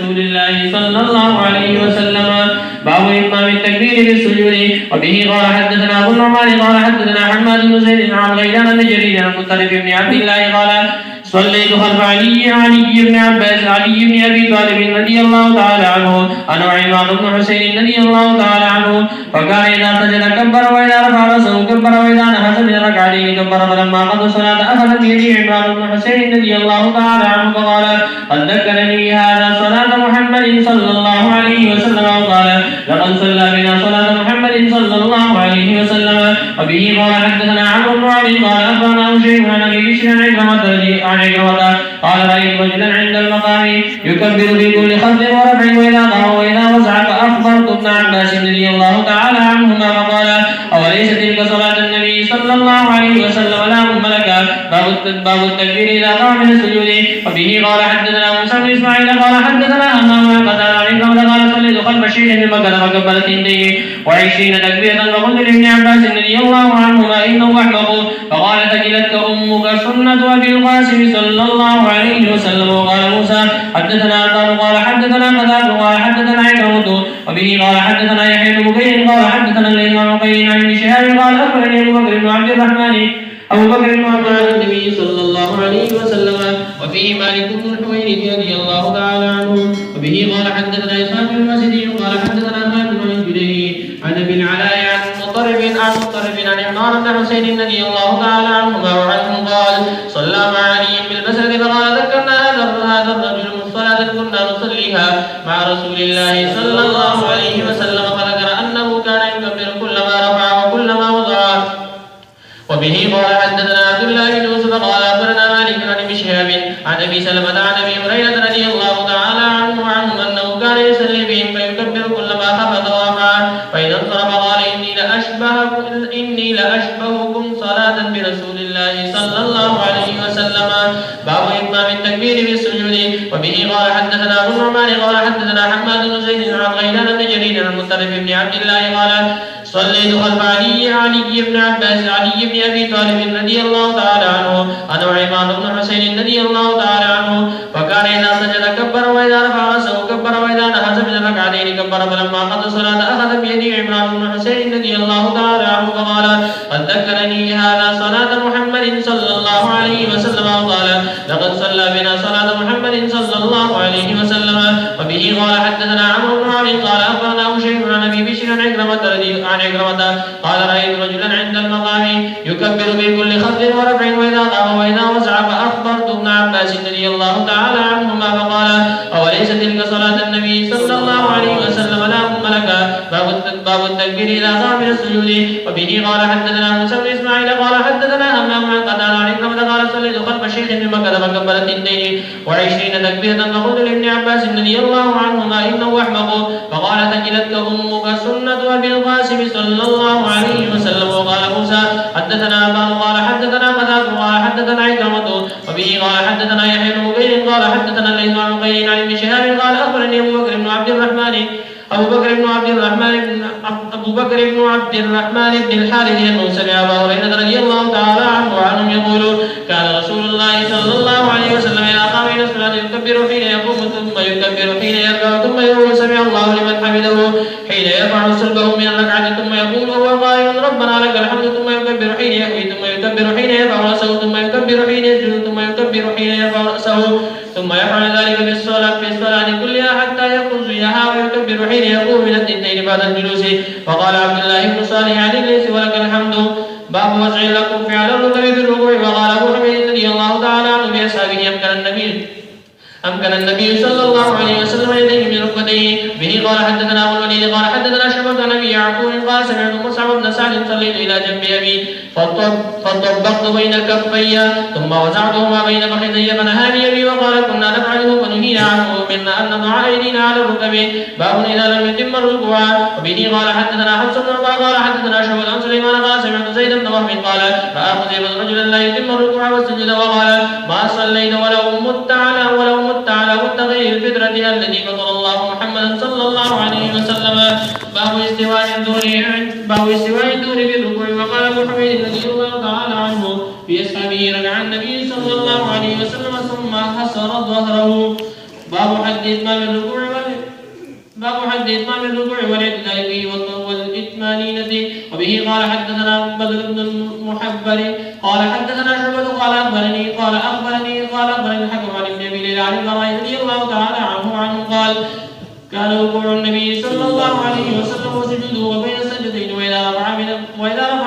رسول الله صلى الله عليه وسلم. باب إتمام التكبير بالسجود. وبه قال حدثنا أبو النعمان قال حدثنا حماد بن زيد عن غيلان بن جرير عن مطرف بن عبد الله قال صليت خلف علي بن عباس علي بن ابي طالب رضي الله تعالى عنه انا وعمران بن حسين رضي الله تعالى عنه فكان اذا سجد كبر واذا رفع راسه كبر واذا نهض من ركعتين كبر فلما قضى الصلاه اخذ بيده عمران بن حسين رضي الله تعالى عنه فقال قد ذكرني هذا صلاه محمد صلى الله عليه وسلم وقال لقد صلى بنا صلاه محمد صلى الله عليه وسلم. وبه قال حدثنا عمرو بن علي قال اخبرنا شيخ عن ابي بشر عن عكرمة قال رايت رجلا عند المقام يكبر بكل خفض ورفع واذا قام واذا وسع فاخبرت ابن عباس رضي الله تعالى عنهما فقال اوليس تلك صلاه النبي صلى الله عليه وسلم لا ملك. باب التكبير اذا قام من السجود. وبه قال حدثنا موسى بن اسماعيل قال حدثنا همام عن قتادة عن عكرمة قال صليت خلف شيخ بمكة فكبر 22 تكبيرة فقلت لابن عباس رضي الله عنهما انه احمق فقال ثقلتك امك سنة ابي القاسم صلى الله عليه وسلم. وقال موسى حدثنا عطاء قال حدثنا قتادة قال حدثنا عكرمة. وبه قال حدثنا يحيى بن بكير قال حدثنا الليث عن عقيل عن ابن شهاب قال اخبرني ابو بكر بن عبد الرحمن النبي صلى الله عليه وسلم. وفيه مالك بن الحويرث رضي الله تعالى عنه. وبه قال حدثنا اسحاق بن المسدي قال حدثنا خالد بن جديه عن ابي العلاء عن مطرف عن عمران بن حسين رضي الله تعالى عنهما وعنه قال صلى مع علي بالمسجد فقال ذكرنا هذا الرجل صلاة كنا نصليها مع رسول الله صلى الله عليه وسلم فذكر انه كان يكبر كلما رفع وكلما وضع. وبه قال حدثنا عبد الله بن يوسف قال اخبرنا مالك عن ابن شهاب عن ابي سلمة عن ابي هريرة رضي الله تعالى عنه انه كان يصلي بهم فيكبر كلما خفض ورفع فاذا انصرف قال اني لاشبهكم صلاة برسول الله صلى الله عليه وسلم. باب اتمام التكبير بالسجود. وبه قال حدثنا ابو النعمان قال حدثنا حماد بن زيد عن غيلان بن جرير عن مطرف بن عبد الله قال صليت خلف علي بن عباس علي بن ابي طالب رضي الله تعالى عنه انا وعمران بن حسين رضي الله تعالى عنه فكان اذا سجد كبر واذا رفع راسه كبر واذا نهض من الركعتين كبر فلما قضى الصلاه اخذ بيده عمران بن حسين رضي الله تعالى عنه فقال قد ذكرني هذا صلاه محمد صلى الله عليه وسلم وقال لقد صلى بنا صلاه محمد صلى الله عليه وسلم. وبه قال حدثنا عمرو بن علي قال اخبرنا شيخ عن ابي بشر عن عكرمة قال رايت رجلا عند المقام يكبر بكل خفض ورفع واذا قام واذا وسع فاخبرت ابن عباس رضي الله تعالى عنهما فقال اوليس تلك صلاة النبي صلى الله عليه وسلم لا ملك. باب التكبير اذا قام من السجود. وبه قال حدثنا موسى بن اسماعيل قال حدثنا همام عن قتادة عن عكرمة قال صليت خلف شيخ بمكة فكبر 22 تكبيرة فقلت لابن عباس رضي الله عنهما انه احمق فقال ثقلتك امك سنة ابي القاسم صلى الله عليه وسلم. وقال موسى حدثنا ابان قال حدثنا قتادة قال حدثنا عكرمة. وبه قال حدثنا يحيى بن بكير قال حدثنا الليث عن عقيل عن ابن شهاب قال اخبرني ابو بكر بن عبد الرحمن بن الحارث انه سمع ابا هريرة رضي الله تعالى عنه يقول كان رسول الله صلى الله عليه وسلم اذا قام الى الصلاه يكبر حين يقوم ثم يكبر حين يركع ثم يقول سمع الله لمن حمده حين يرفع صلبه من الركعه ثم يقول وهو قائم ربنا لك الحمد ثم يكبر حين يحيي ثم يكبر حين يرفع راسه ثم يكبر حين يسجد ثم يكبر حين يرفع راسه ثم يفعل ذلك في الصلاه كلها حتى يخرج فيها ويكبر حين يقوم من الاثنتين بعد الجلوس. وقال عبد الله بن صالح عن الليث ولك الحمد. باب وسع لكم فعل الركب في الركوع. وقال ابو حميد رضي الله تعالى عنه باصحابه امكن النبي صلى الله عليه وسلم يديه من ركبتيه. به قال حدثنا ابو الوليد قال حدثنا شعبة عن ابي يعقوب قال سمعت مصعب بن سعد صليت الى جنب ابي فطبقت بين كفي ثم وزعتهما بين فخذي فنهاني ابي وقال كنا نفعله فنهينا عنه منا ان نضع ايدينا على الركب. باب اذا لم يتم الركوع. وبه قال حدثنا حفص بن عمر قال حدثنا شعبة عن سليمان قال سمعت زيد بن وهب قال راى خزيمة رجلا لا يتم الركوع والسجود وقال ما صليت ولو مت على متغير الفطرة التي فطر الله محمدا صلى الله عليه وسلم. باب استواء الدور بالركوع. وقال ابو حميد رضي الله تعالى عنه في اصحابه ركع النبي صلى الله عليه وسلم ثم حسر ظهره. باب حد إتمام الركوع والاعتدال فيه والإطمانينة. وبه قال حدثنا بدر بن المحبر قال حدثنا شعبة قال أخبرني الحكم عن ابن أبي ليلى عن البراء رضي الله تعالى عنه قال كان ركوع النبي صلى الله عليه وسلم وسجوده وبين السجدتين وإذا رفع